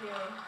you.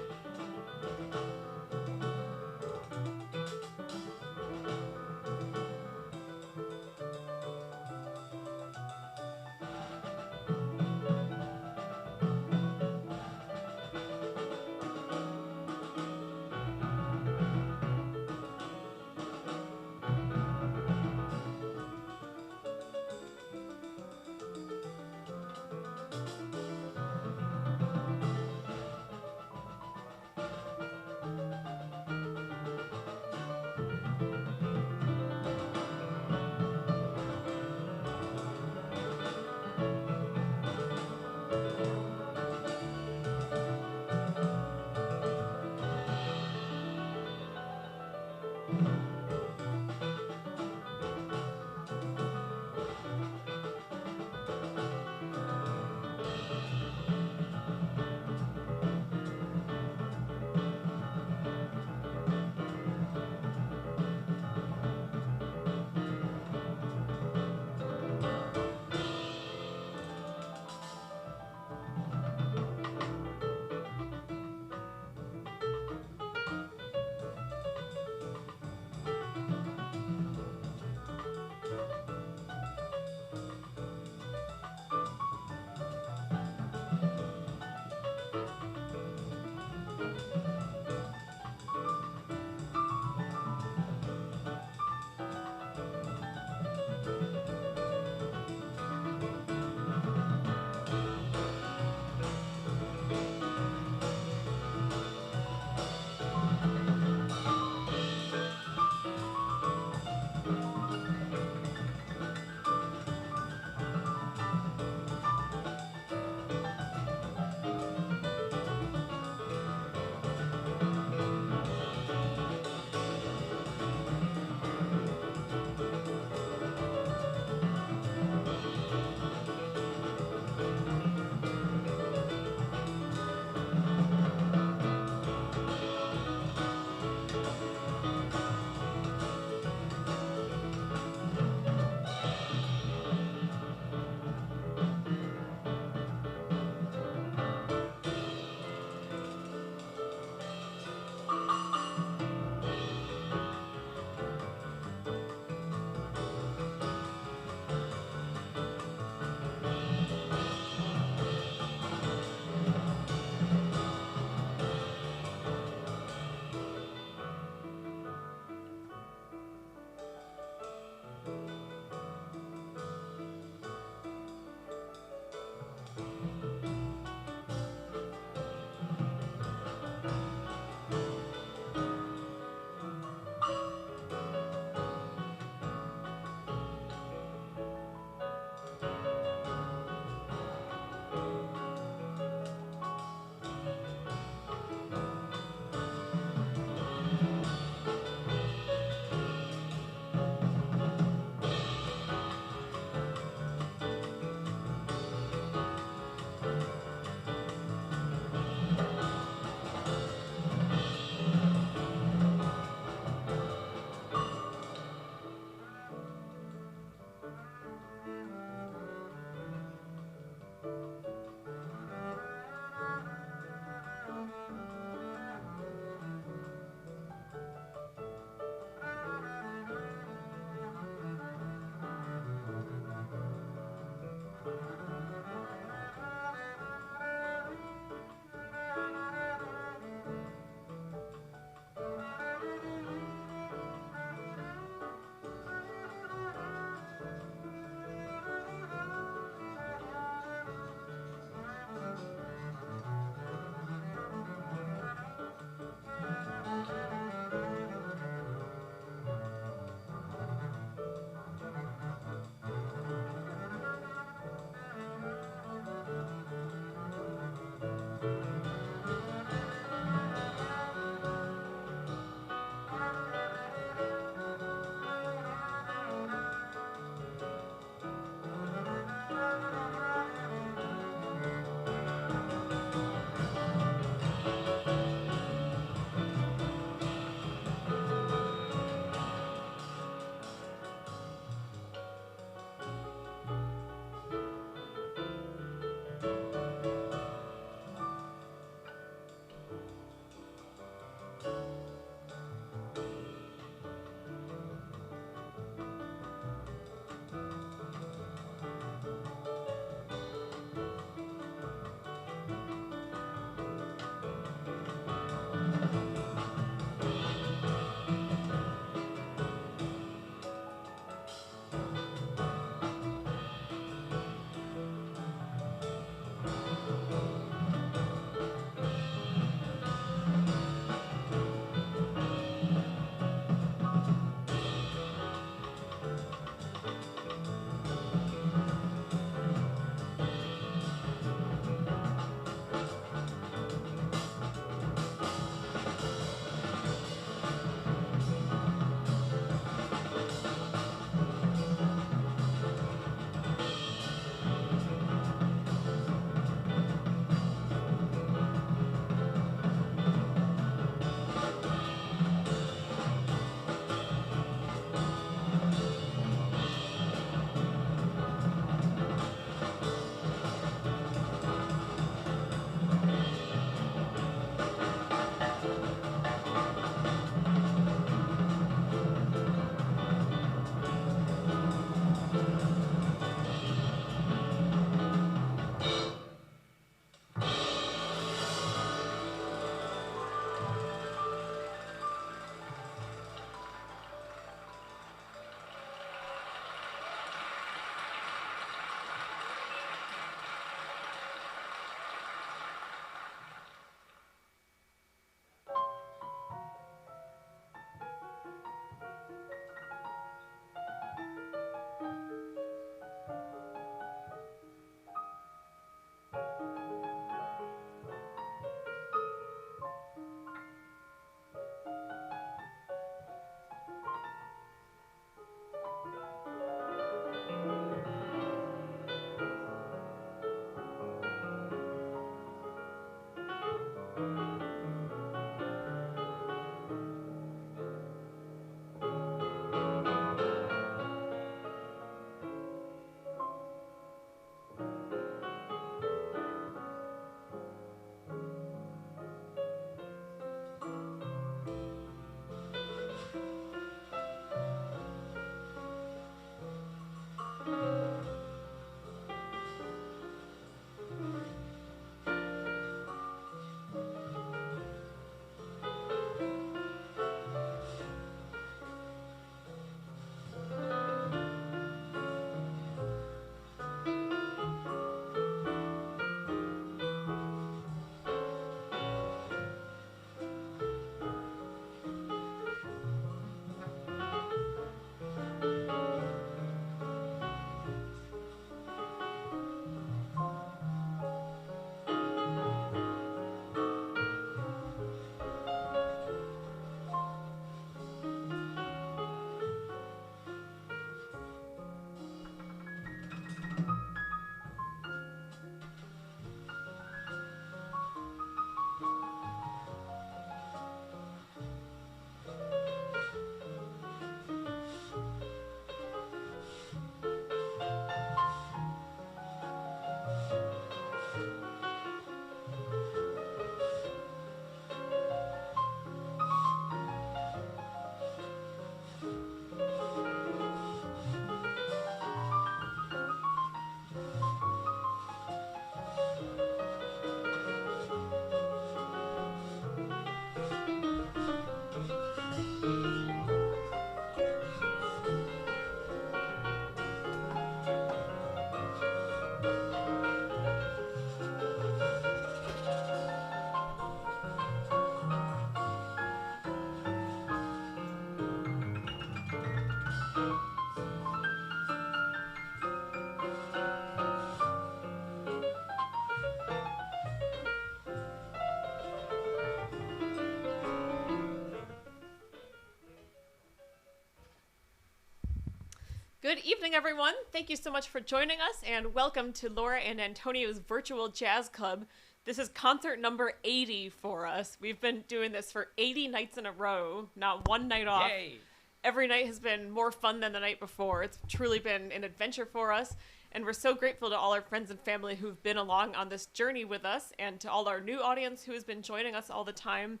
Good evening, everyone. Thank you so much for joining us, and welcome to Laura and Antonio's Virtual Jazz Club. This is concert number 80 for us. We've been doing this for 80 nights in a row, not one night off. Yay. Every night has been more fun than the night before. It's truly been an adventure for us, and we're so grateful to all our friends and family who've been along on this journey with us, and to all our new audience who has been joining us all the time.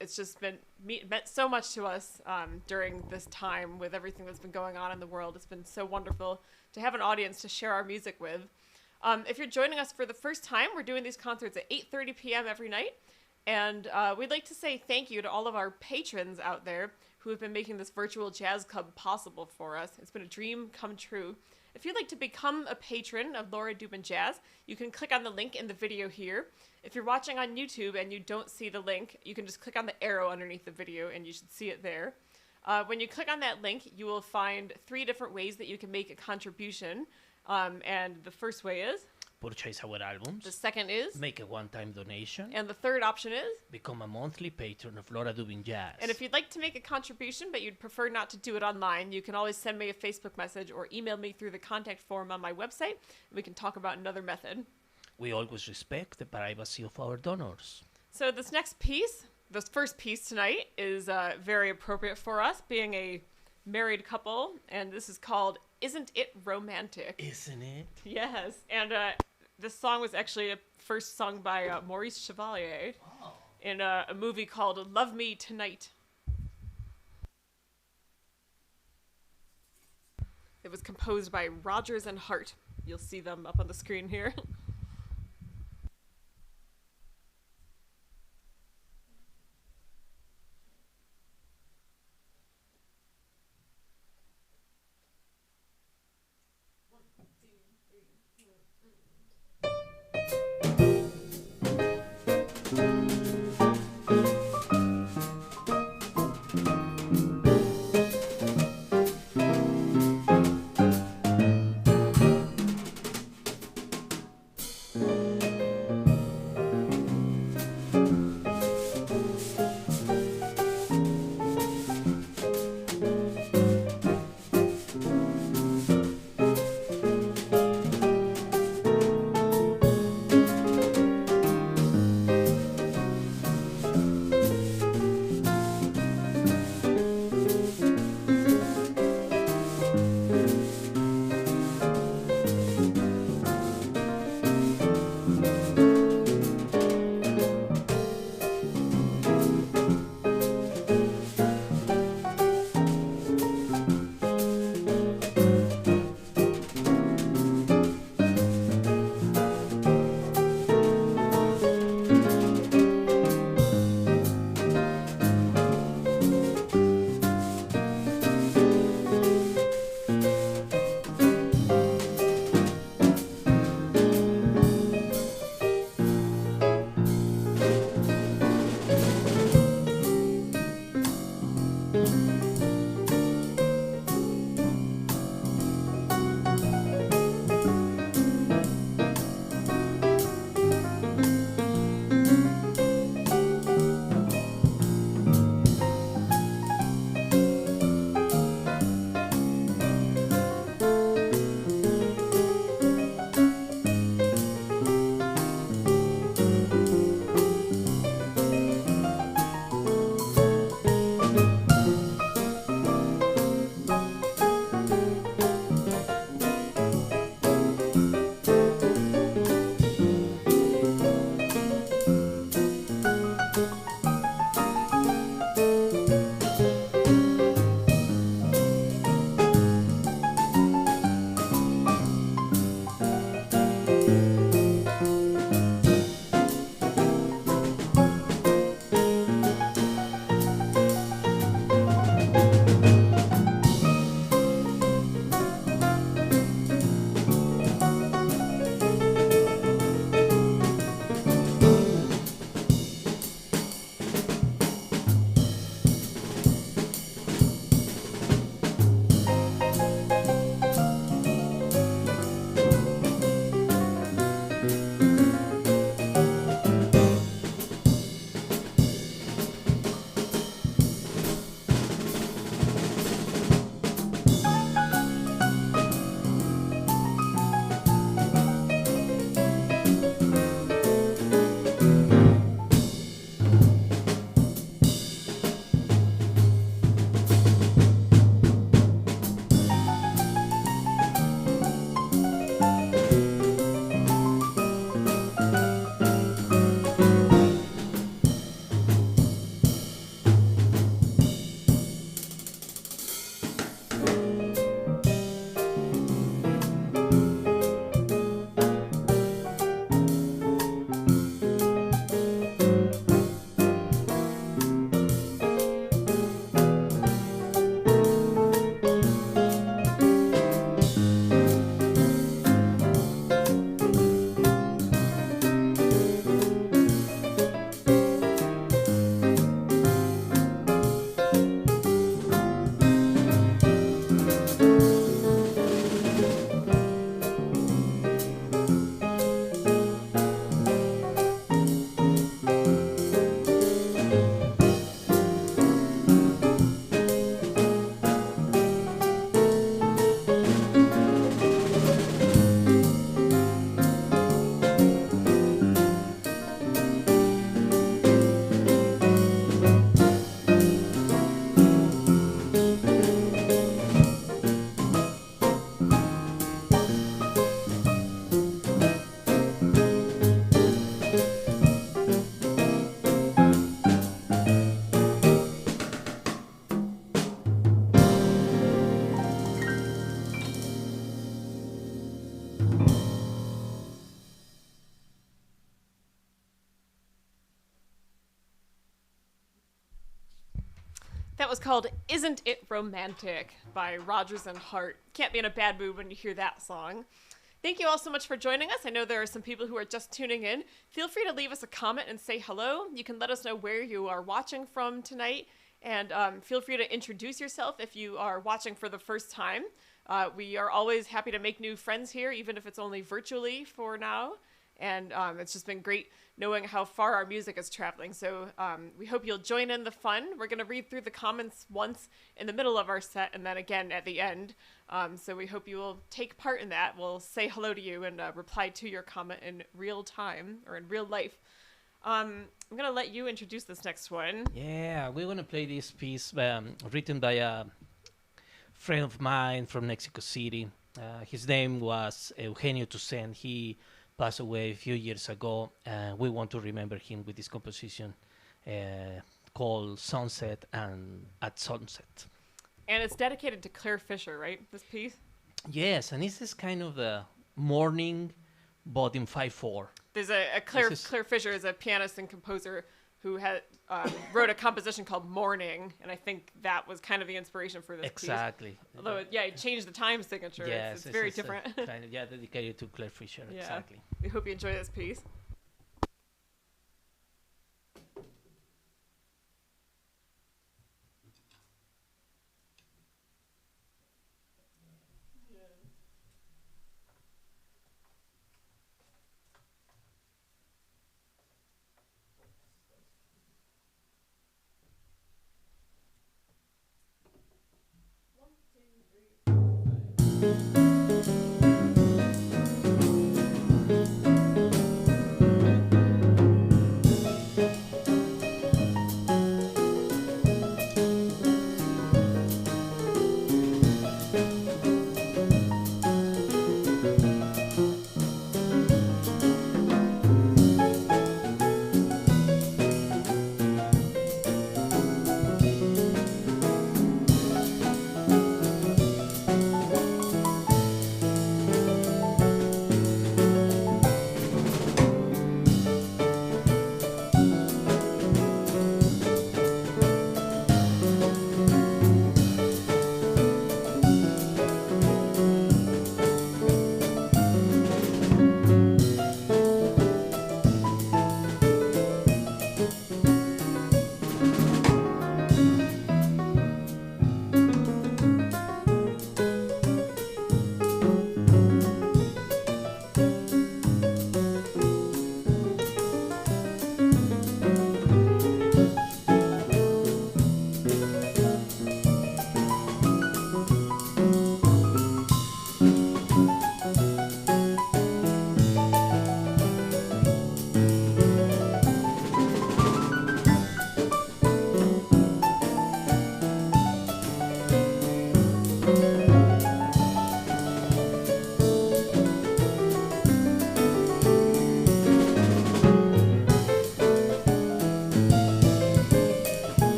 It's just meant so much to us during this time with everything that's been going on in the world. It's been so wonderful to have an audience to share our music with. If you're joining us for the first time, we're doing these concerts at 8:30 p.m. every night. And we'd like to say thank you to all of our patrons out there who have been making this virtual jazz club possible for us. It's been a dream come true. If you'd like to become a patron of Laura Dubin Jazz, you can click on the link in the video here. If you're watching on YouTube and you don't see the link, you can just click on the arrow underneath the video and you should see it there. When you click on that link, you will find 3 different ways that you can make a contribution. And the first way is Purchase our albums. The second is Make a one-time donation. And the third option is Become a monthly patron of Laura Dubin Jazz. And if you'd like to make a contribution but you'd prefer not to do it online, you can always send me a Facebook message or email me through the contact form on my website, and we can talk about another method. We always respect the privacy of our donors. So this first piece tonight is very appropriate for us, being a married couple, and this is called Isn't It Romantic? Isn't it? Yes, and this song was actually first sung by Maurice Chevalier in a movie called Love Me Tonight. It was composed by Rodgers and Hart. You'll see them up on the screen here. That was called Isn't It Romantic by Rodgers and Hart. Can't be in a bad mood when you hear that song. Thank you all so much for joining us. I know there are some people who are just tuning in. Feel free to leave us a comment and say hello. You can let us know where you are watching from tonight. And feel free to introduce yourself if you are watching for the first time. We are always happy to make new friends here, even if it's only virtually for now. And it's just been great knowing how far our music is traveling. So we hope you'll join in the fun. We're going to read through the comments once in the middle of our set and then again at the end. So we hope you will take part in that. We'll say hello to you and reply to your comment in real time or in real life. I'm going to let you introduce this next one. Yeah, we're going to play this piece written by a friend of mine from Mexico City. His name was Eugenio Toussaint. He passed away a few years ago, and we want to remember him with this composition called Sunset and at Sunset. And it's dedicated to Claire Fisher, right, this piece? Yes, and this is kind of the morning, but in 5/4. There's a Claire Fisher is a pianist and composer who had wrote a composition called Morning, and I think that was kind of the inspiration for this piece. Exactly. Although, yeah, it changed the time signature. Yes, it's very different. Kind of, dedicated to Claire Fisher. Yeah. Exactly. We hope you enjoy this piece.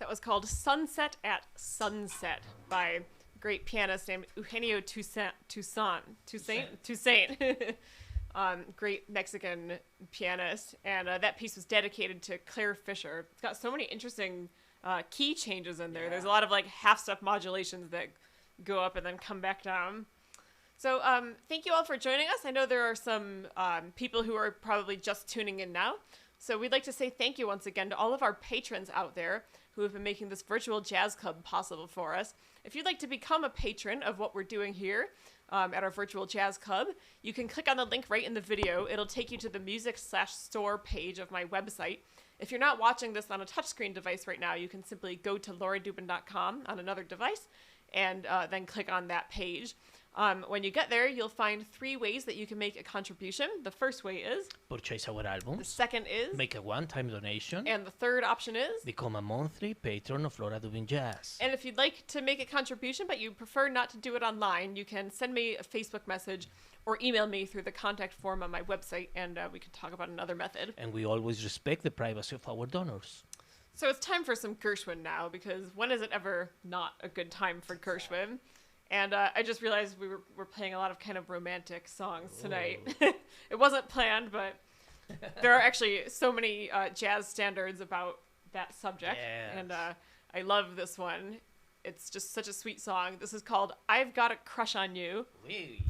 That was called Sunset at Sunset by a great pianist named Eugenio Toussaint. Great Mexican pianist. And that piece was dedicated to Claire Fisher. It's got so many interesting key changes in there. Yeah. There's a lot of like half-step modulations that go up and then come back down. So thank you all for joining us. I know there are some people who are probably just tuning in now. So we'd like to say thank you once again to all of our patrons out there who have been making this virtual jazz club possible for us. If you'd like to become a patron of what we're doing here at our virtual jazz club, you can click on the link right in the video. It'll take you to the music/store page of my website. If you're not watching this on a touchscreen device right now, you can simply go to lauradubin.com on another device and then click on that page. When you get there, you'll find 3 ways that you can make a contribution. The first way is purchase our albums. The second is make a one-time donation. And the third option is become a monthly patron of Laura Dubin Jazz. And if you'd like to make a contribution, but you prefer not to do it online, you can send me a Facebook message or email me through the contact form on my website, and we can talk about another method. And we always respect the privacy of our donors. So it's time for some Gershwin now, because when is it ever not a good time for Gershwin? And I just realized we're playing a lot of kind of romantic songs tonight. It wasn't planned, but there are actually so many jazz standards about that subject. Yes. And I love this one. It's just such a sweet song. This is called I've Got a Crush on You. Oui.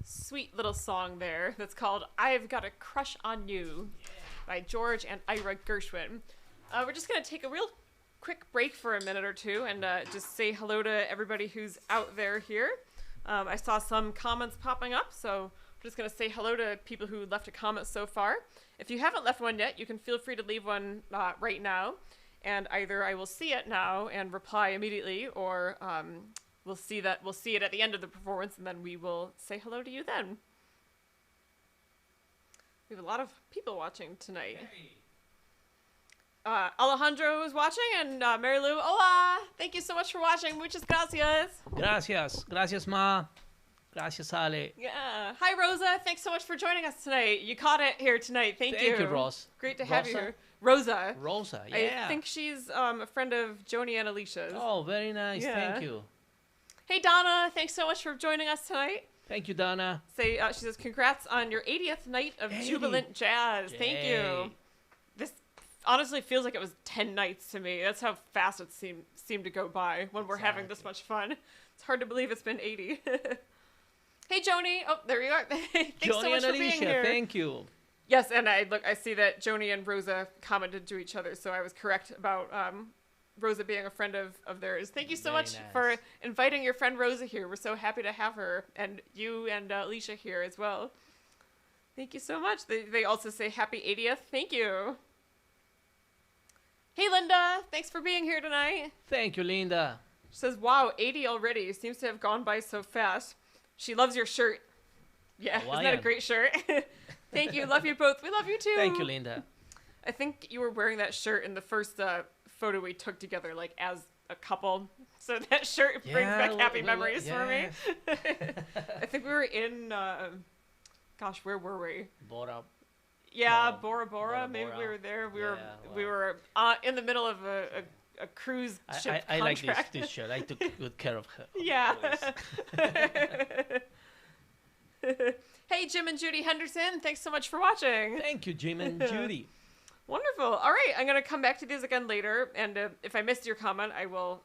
Sweet little song there that's called I've Got a Crush on You by George and Ira Gershwin. We're just going to take a real quick break for a minute or two and just say hello to everybody who's out there here. I saw some comments popping up, so I'm just going to say hello to people who left a comment so far. If you haven't left one yet, you can feel free to leave one right now, and either I will see it now and reply immediately, or we'll see it at the end of the performance, and then we will say hello to you then. We have a lot of people watching tonight. Hey. Alejandro is watching, and Mary Lou, hola! Thank you so much for watching. Muchas gracias. Gracias, Ma. Gracias, Ale. Yeah. Hi, Rosa. Thanks so much for joining us tonight. You caught it here tonight. Thank you. Thank you, Ross. Great to have you Rosa? here. Rosa. Rosa, yeah. I think she's a friend of Joni and Alicia's. Oh, very nice. Yeah. Thank you. Hey, Donna. Thanks so much for joining us tonight. Thank you, Donna. She says, congrats on your 80th night of 80. jubilant jazz. Thank you. Yay. This honestly feels like it was 10 nights to me. That's how fast it seemed to go by when we're having this much fun. It's hard to believe it's been 80. Hey, Joni. Oh, there you are. Thanks Joni so much and for being Alicia, here. thank you. Yes, and I see that Joni and Rosa commented to each other, so I was correct about Rosa being a friend of theirs. Thank you so Very much nice. for inviting your friend Rosa here. We're so happy to have her, and you and Alicia here as well. Thank you so much. They also say happy 80th. Thank you. Hey, Linda. Thanks for being here tonight. Thank you, Linda. She says, wow, 80 already. Seems to have gone by so fast. She loves your shirt. Yeah, isn't that a Hawaiian. great shirt? Thank you. Love you both. We love you too. Thank you, Linda. I think you were wearing that shirt in the first photo we took together, like as a couple. So that shirt brings back happy memories for me. I think we were in, gosh, where were we? Bora. Yeah, No, Bora Bora. Maybe Bora. we were there. We Yeah, were in the middle of a cruise ship I like contract. this shirt. I took good care of her. Yeah. always. Hey, Jim and Judy Henderson. Thanks so much for watching. Thank you, Jim and Judy. Wonderful. All right, I'm gonna come back to these again later, and if I missed your comment, I will.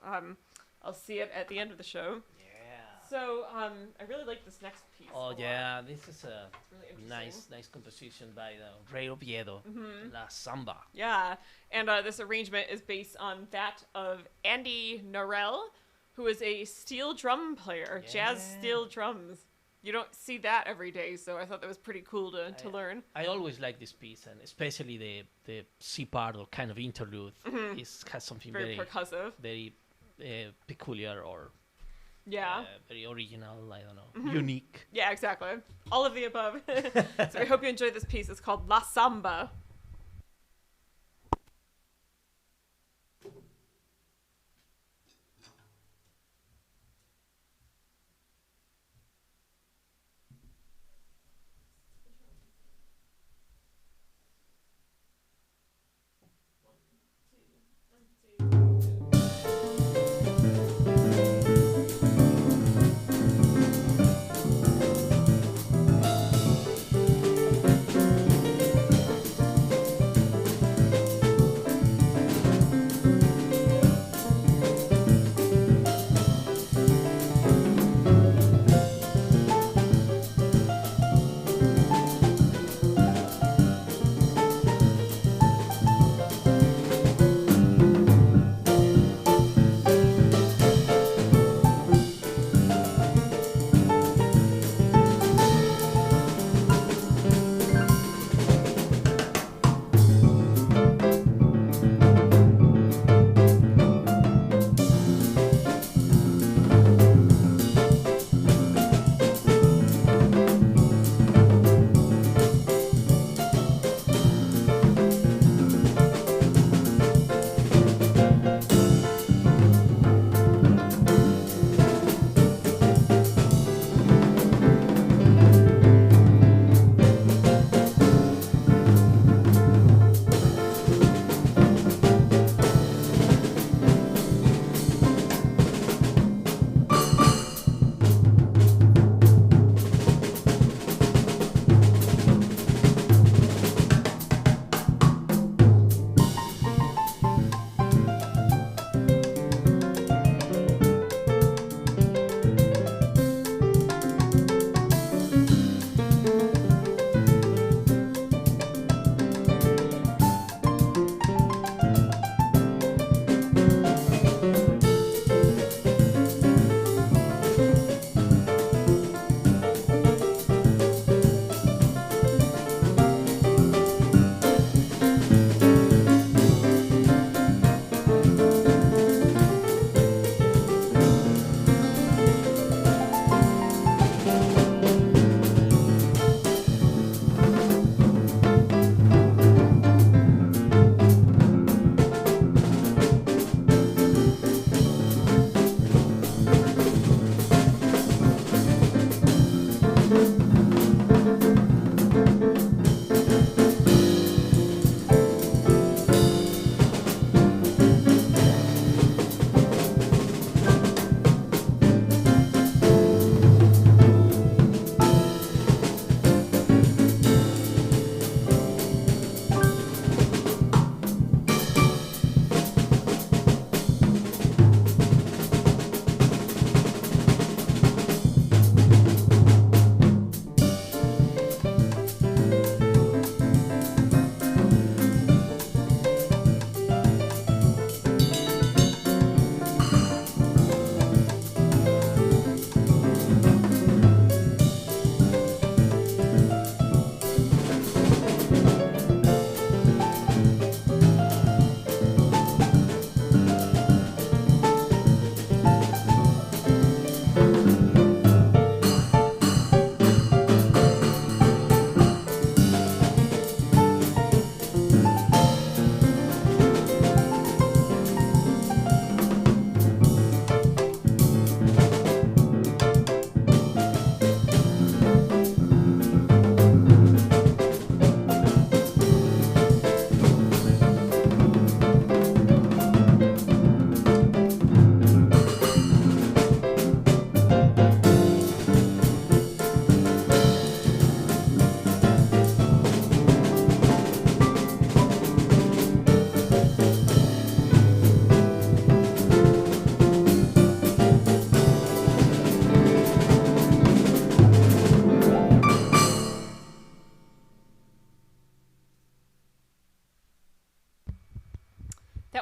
I'll see it at the end of the show. Yeah. So I really like this next piece. a Oh lot. yeah, this is a It's really interesting. nice composition by the Rey Oviedo, La Samba. Yeah, and this arrangement is based on that of Andy Norell, who is a steel drum player, jazz Yeah. steel drums. You don't see that every day, so I thought that was pretty cool to learn. I always like this piece, and especially the C part or kind of interlude has something Very percussive. very peculiar or Yeah. very original. I don't know, unique. Yeah, exactly. All of the above. So we hope you enjoyed this piece. It's called La Samba.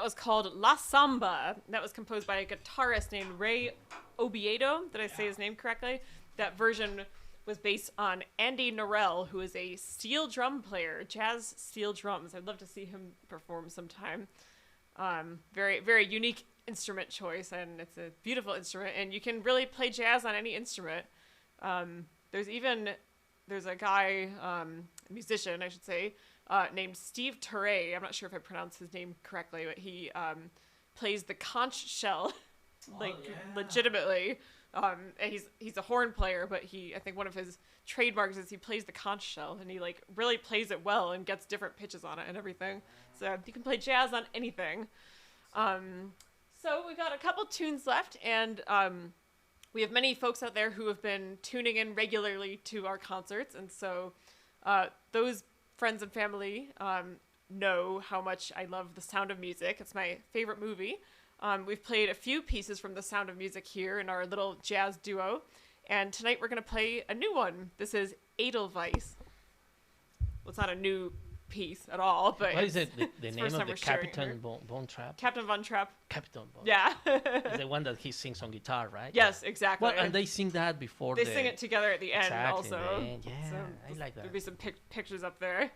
that was called La Samba. That was composed by a guitarist named Ray Obiedo. Did I say his name correctly? That version was based on Andy Norell, who is a steel drum player, jazz steel drums. I'd love to see him perform sometime. Very, very unique instrument choice, and it's a beautiful instrument, and you can really play jazz on any instrument. There's a guy, a musician, I should say, named Steve Turre. I'm not sure if I pronounced his name correctly, but he plays the conch shell, legitimately. And he's a horn player, but I think one of his trademarks is he plays the conch shell, and he like really plays it well and gets different pitches on it and everything. So you can play jazz on anything. So we've got a couple tunes left, and we have many folks out there who have been tuning in regularly to our concerts, and so those friends and family know how much I love The Sound of Music. It's my favorite movie. We've played a few pieces from The Sound of Music here in our little jazz duo, and tonight we're going to play a new one. This is Edelweiss. Well, it's not a new piece at all, but what is it? The name of the Captain Von Trapp? Captain Von Trapp. Captain Von. Yeah. It's the one that he sings on guitar, right? Yes, exactly. Well, and they sing that before. They sing it together at the end, exactly, also. Man. Yeah, so I like that. There'll be some pictures up there.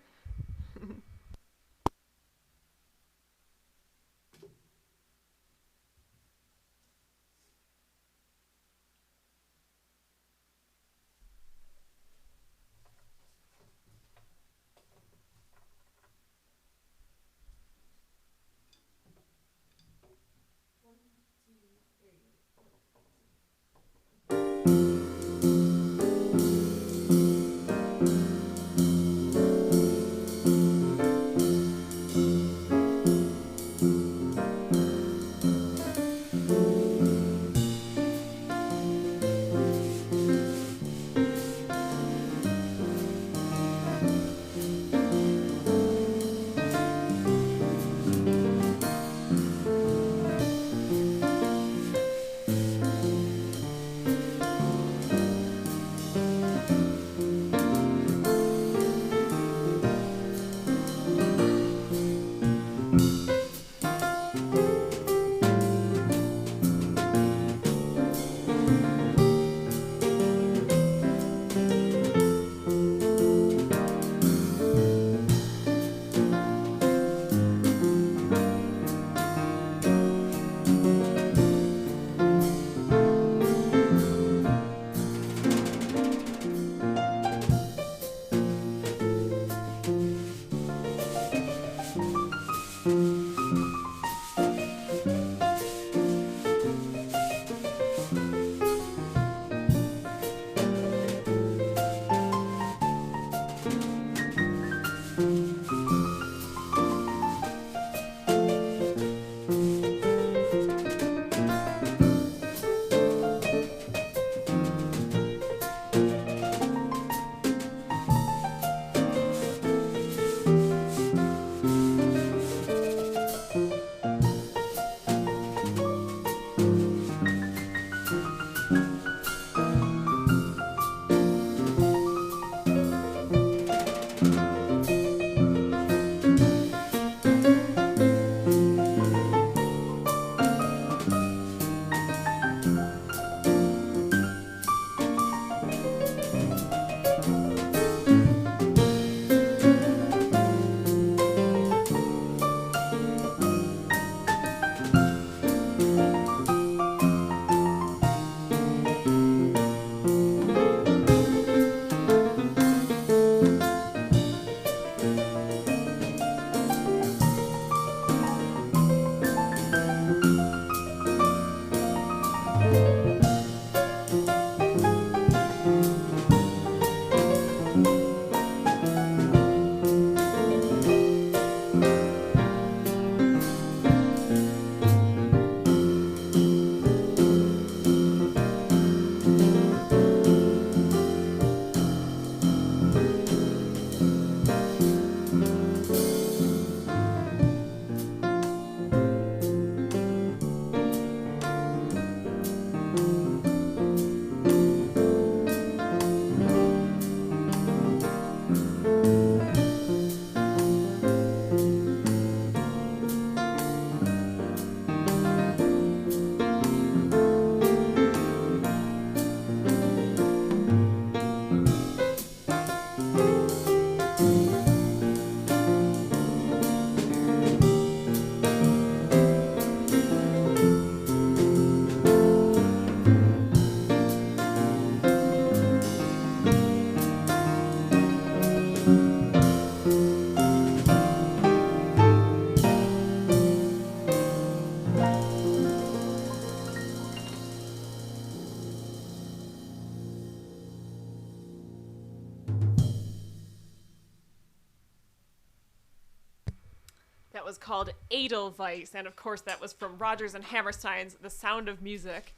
that was called Edelweiss, and of course that was from Rodgers and Hammerstein's The Sound of Music.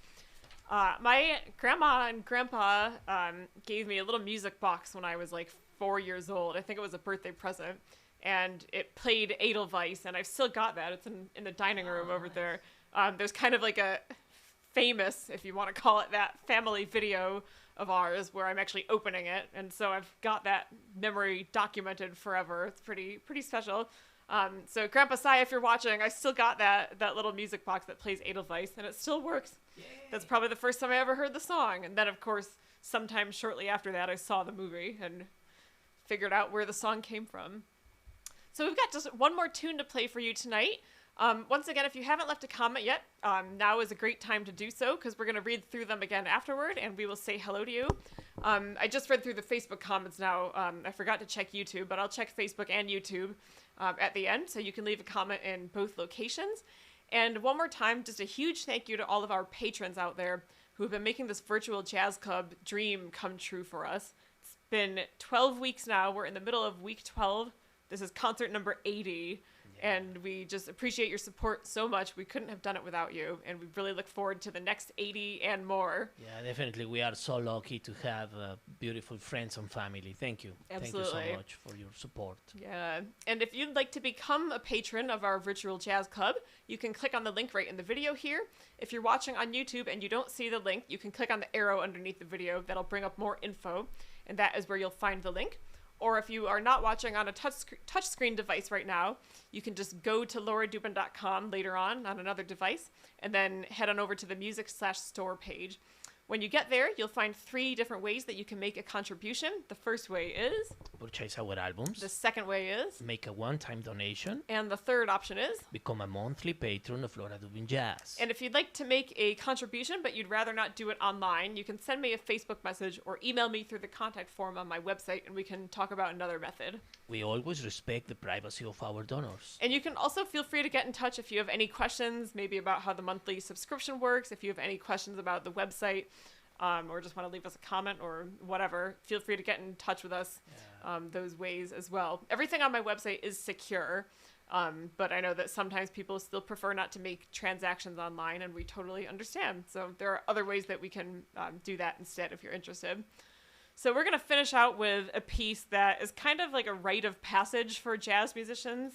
My grandma and grandpa gave me a little music box when I was like 4 years old. I think it was a birthday present, and it played Edelweiss, and I've still got that. It's in the dining room over there. There's kind of like a famous, if you want to call it that, family video of ours where I'm actually opening it, and so I've got that memory documented forever. It's pretty special. So Grandpa Sai, if you're watching, I still got that little music box that plays Edelweiss, and it still works. Yay. That's probably the first time I ever heard the song, and then of course sometime shortly after that I saw the movie and figured out where the song came from. So we've got just one more tune to play for you tonight. Once again, if you haven't left a comment yet, now is a great time to do so, because we're going to read through them again afterward, and we will say hello to you. I just read through the Facebook comments now. I forgot to check YouTube, but I'll check Facebook and YouTube at the end, so you can leave a comment in both locations. And one more time, just a huge thank you to all of our patrons out there who have been making this virtual jazz club dream come true for us. It's been 12 weeks now. We're in the middle of week 12. This is concert number 80. And we just appreciate your support so much. We couldn't have done it without you, and we really look forward to the next 80 and more. Yeah, definitely. We are so lucky to have beautiful friends and family. Thank you. Absolutely. Thank you so much for your support. Yeah, and if you'd like to become a patron of our virtual jazz club, you can click on the link right in the video here. If you're watching on YouTube and you don't see the link, you can click on the arrow underneath the video. That'll bring up more info, and that is where you'll find the link. Or if you are not watching on a touchscreen device right now, you can just go to lauradubin.com later on another device, and then head on over to the music/store page. When you get there, you'll find 3 different ways that you can make a contribution. The first way is purchase our albums. The second way is make a one-time donation. And the third option is become a monthly patron of Laura Dubin Jazz. And if you'd like to make a contribution, but you'd rather not do it online, you can send me a Facebook message or email me through the contact form on my website, and we can talk about another method. We always respect the privacy of our donors. And you can also feel free to get in touch if you have any questions, maybe about how the monthly subscription works, if you have any questions about the website, or just want to leave us a comment or whatever. Feel free to get in touch with us those ways as well. Everything on my website is secure, but I know that sometimes people still prefer not to make transactions online, and we totally understand. So there are other ways that we can do that instead if you're interested. So we're going to finish out with a piece that is kind of like a rite of passage for jazz musicians.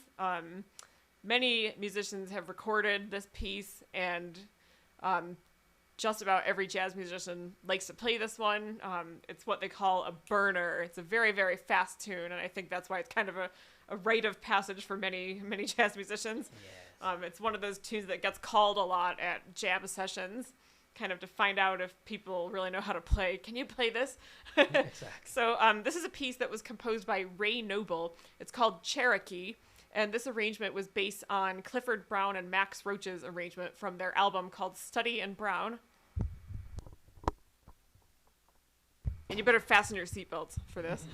Many musicians have recorded this piece, and just about every jazz musician likes to play this one. It's what they call a burner. It's a very, very fast tune, and I think that's why it's kind of a rite of passage for many jazz musicians. Yes. It's one of those tunes that gets called a lot at jam sessions, kind of to find out if people really know how to play. Can you play this? Exactly. So this is a piece that was composed by Ray Noble. It's called Cherokee, and this arrangement was based on Clifford Brown and Max Roach's arrangement from their album called Study in Brown. And you better fasten your seatbelts for this.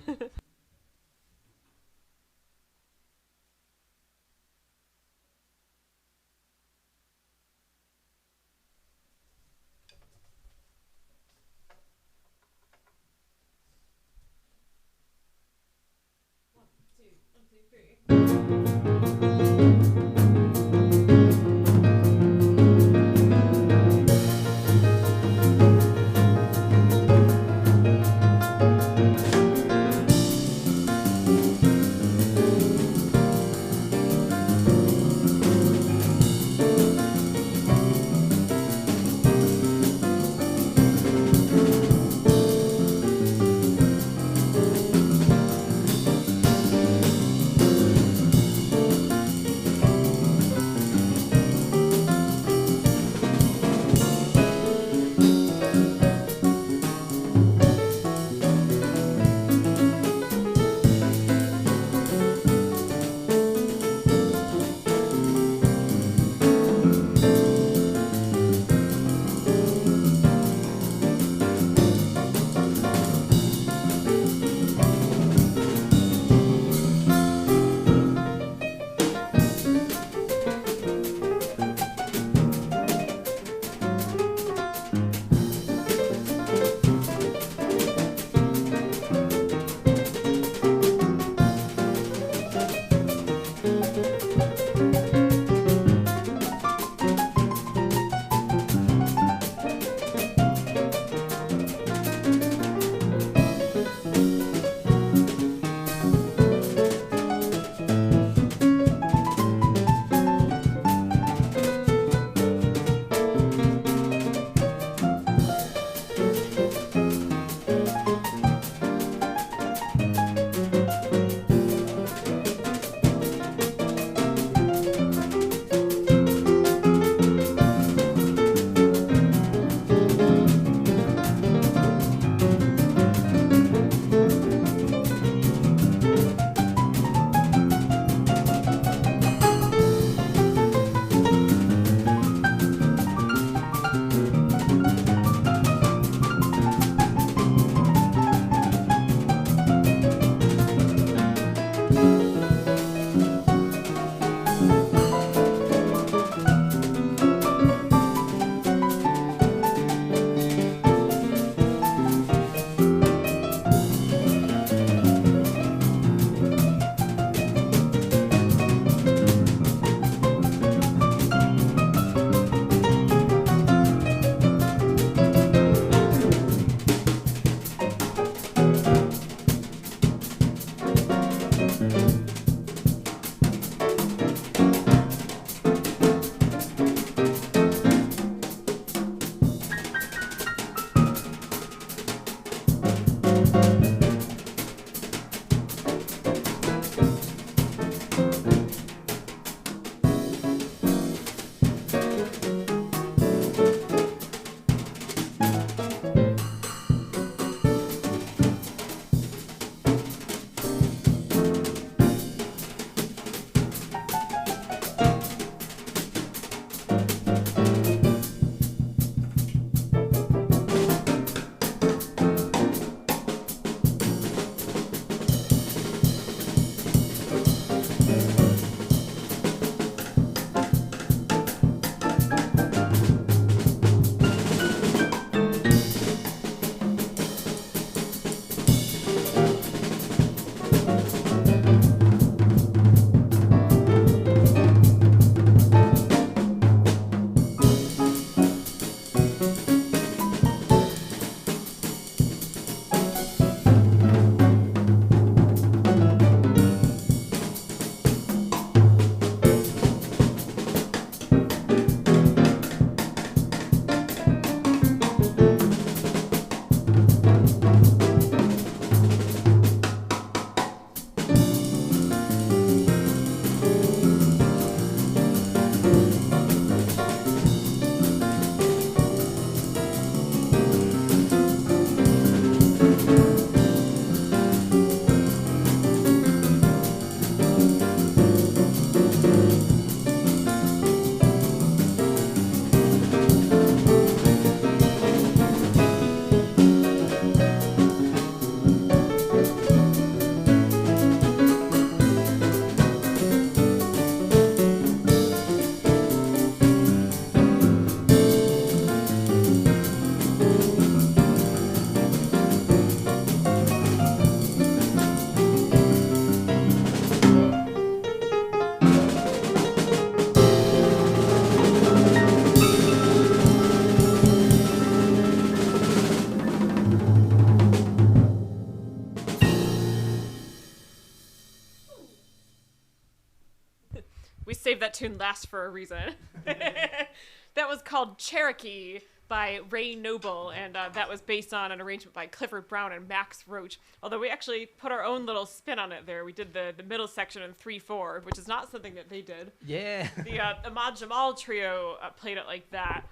We saved that tune last for a reason. That was called Cherokee by Ray Noble, and that was based on an arrangement by Clifford Brown and Max Roach. Although we actually put our own little spin on it there. We did the middle section in 3/4, which is not something that they did. Yeah. The Ahmad Jamal trio played it like that.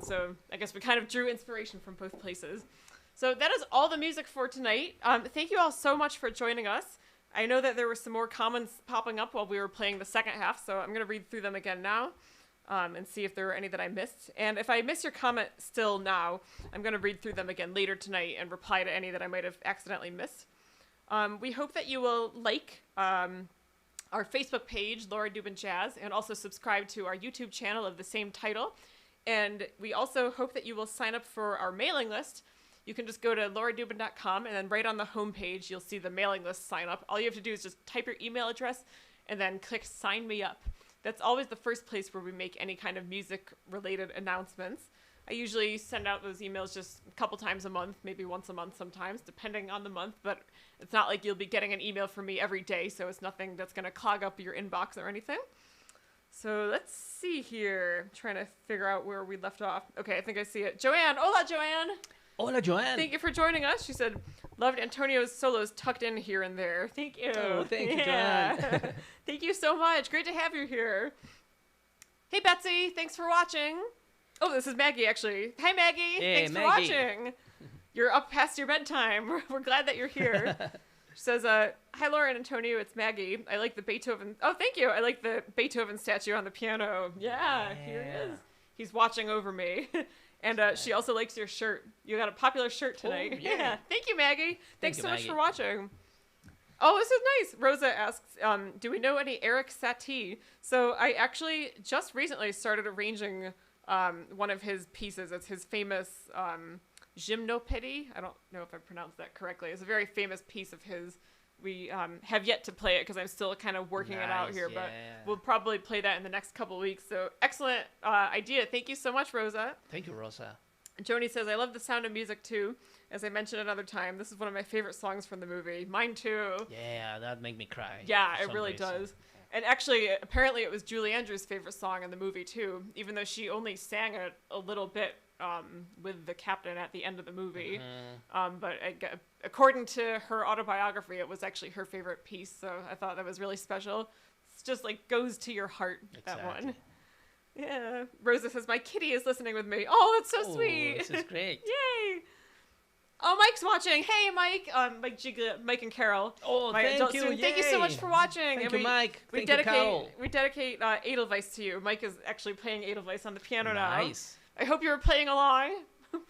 So I guess we kind of drew inspiration from both places. So that is all the music for tonight. Thank you all so much for joining us. I know that there were some more comments popping up while we were playing the second half, so I'm going to read through them again now and see if there are any that I missed. And if I miss your comment still now, I'm going to read through them again later tonight and reply to any that I might have accidentally missed. We hope that you will like our Facebook page, Laura Dubin Jazz, and also subscribe to our YouTube channel of the same title. And we also hope that you will sign up for our mailing list. You can just go to lauradubin.com, and then right on the homepage, you'll see the mailing list sign up. All you have to do is just type your email address and then click sign me up. That's always the first place where we make any kind of music-related announcements. I usually send out those emails just a couple times a month, maybe once a month sometimes, depending on the month, but it's not like you'll be getting an email from me every day, so it's nothing that's going to clog up your inbox or anything. So let's see here. I'm trying to figure out where we left off. Okay, I think I see it. Joanne! Hola, Joanne! Hola, Joanne. Thank you for joining us. She said, loved Antonio's solos tucked in here and there. Thank you. Oh, thank you, Joanne. Thank you so much. Great to have you here. Hey, Betsy. Thanks for watching. Oh, this is Maggie, actually. Hi, Maggie. Hey, Thanks for watching. You're up past your bedtime. We're glad that you're here. She says, hi, Laura and Antonio. It's Maggie. I like the Beethoven. Oh, thank you. I like the Beethoven statue on the piano. Yeah, here he is. He's watching over me. And she also likes your shirt. You got a popular shirt tonight. Oh, yeah. Thank you, Maggie. Thanks you, so much Maggie. for watching. Oh, this is nice. Rosa asks, do we know any Eric Satie? So I actually just recently started arranging one of his pieces. It's his famous Gymnopédie. I don't know if I pronounced that correctly. It's a very famous piece of his. We have yet to play it because I'm still kind of working it out here, but we'll probably play that in the next couple of weeks. So excellent idea. Thank you so much, Rosa. Thank you, Rosa. Joni says, I love the sound of music too. As I mentioned another time, this is one of my favorite songs from the movie. Mine too. Yeah, that made me cry. Yeah, it really does. And actually, apparently it was Julie Andrews' favorite song in the movie too, even though she only sang it a little bit with the captain at the end of the movie. But according to her autobiography, it was actually her favorite piece. So I thought that was really special. It's just like goes to your heart, that one. Yeah. Rosa says, my kitty is listening with me. Oh, that's so sweet. This is great. Yay. Oh, Mike's watching. Hey, Mike. Mike and Carol. Oh, thank you. Thank you so much for watching. Thank you, Mike. We dedicate Edelweiss to you. Mike is actually playing Edelweiss on the piano now. Nice. I hope you were playing along.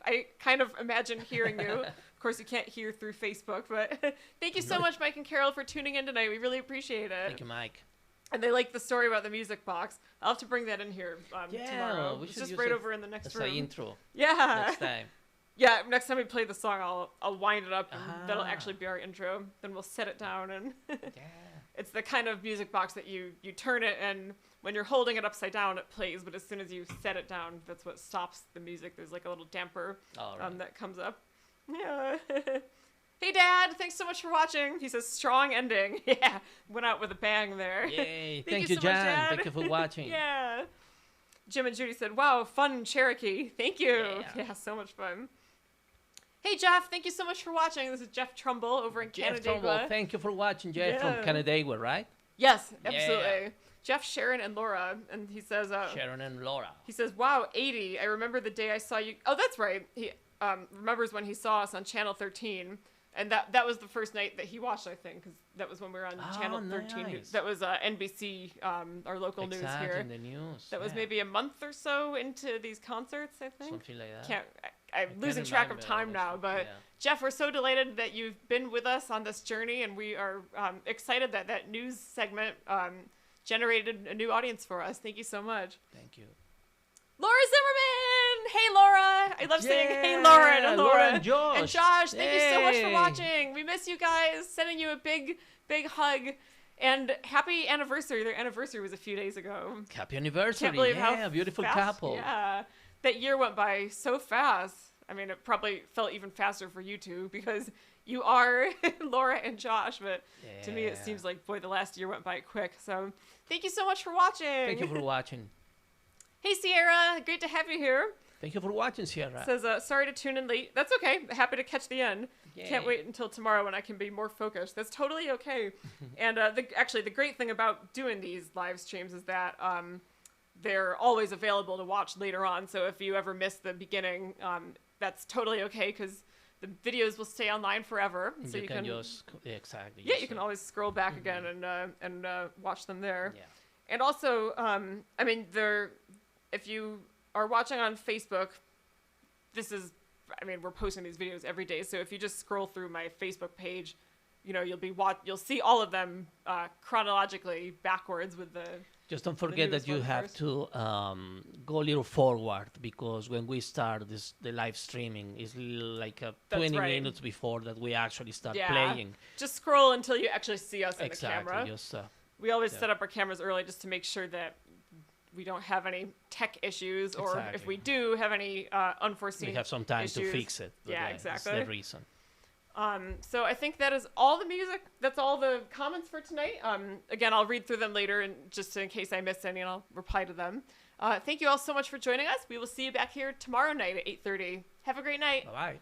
I kind of imagine hearing you. Of course, you can't hear through Facebook, but thank you so much, Mike and Carol, for tuning in tonight. We really appreciate it. Thank you, Mike. And they like the story about the music box. I'll have to bring that in here tomorrow. We it's should just use right it over in the next room. As an intro. Yeah. Next time. Yeah, next time we play the song, I'll wind it up, and that'll actually be our intro. Then we'll set it down, and it's the kind of music box that you turn it, and when you're holding it upside down, it plays, but as soon as you set it down, that's what stops the music. There's like a little damper that comes up. Yeah. Hey, Dad, thanks so much for watching. He says, strong ending. Yeah, went out with a bang there. Yay. Thank you, so John. much, Dad. Thank you for watching. Yeah. Jim and Judy said, wow, fun Cherokee. Thank you. Yeah, so much fun. Hey, Jeff, thank you so much for watching. This is Jeff Trumbull over in Canandaigua. Trumbull, thank you for watching, Jeff, from Canandaigua, right? Yes, absolutely. Yeah. Jeff, Sharon, and Laura. And he says... Sharon and Laura. He says, wow, 80. I remember the day I saw you... Oh, that's right. He remembers when he saw us on Channel 13. And that was the first night that he watched, I think, because that was when we were on Channel 13. Nice. That was NBC, our local news here. In the news. That was maybe a month or so into these concerts, I think. Something like that. I'm losing track of time now, but Jeff, we're so delighted that you've been with us on this journey, and we are excited that news segment generated a new audience for us. Thank you so much. Thank you. Laura Zimmerman! Hey, Laura! I love saying hey, Laura and Laura. And Josh. And Josh, thank you so much for watching. We miss you guys. Sending you a big, big hug. And happy anniversary. Their anniversary was a few days ago. Happy anniversary. Can't believe how beautiful fast, couple. Yeah. That year went by so fast. I mean, it probably felt even faster for you two because you are Laura and Josh. But to me, it seems like, boy, the last year went by quick. So thank you so much for watching. Thank you for watching. Hey, Sierra. Great to have you here. Thank you for watching, Sierra. Says, sorry to tune in late. That's okay. Happy to catch the end. Yay. Can't wait until tomorrow when I can be more focused. That's totally okay. And actually, the great thing about doing these live streams is that they're always available to watch later on. So if you ever miss the beginning, that's totally okay because the videos will stay online forever. So you can just you can always scroll back again and watch them there. Yeah. And also, I mean, if you are watching on Facebook, we're posting these videos every day. So if you just scroll through my Facebook page, you'll see all of them chronologically backwards with the. Just don't forget that you have to go a little forward because when we start the live streaming is like 20 minutes before that we actually start playing. Just scroll until you actually see us in the camera. Just, we always set up our cameras early just to make sure that we don't have any tech issues, or if we do have any unforeseen issues. We have some time to fix it. Yeah, exactly. That's the reason. So I think that is all the music. That's all the comments for tonight. Again, I'll read through them later, and just in case I missed any, and I'll reply to them. Thank you all so much for joining us. We will see you back here tomorrow night at 8:30. Have a great night. Bye-bye.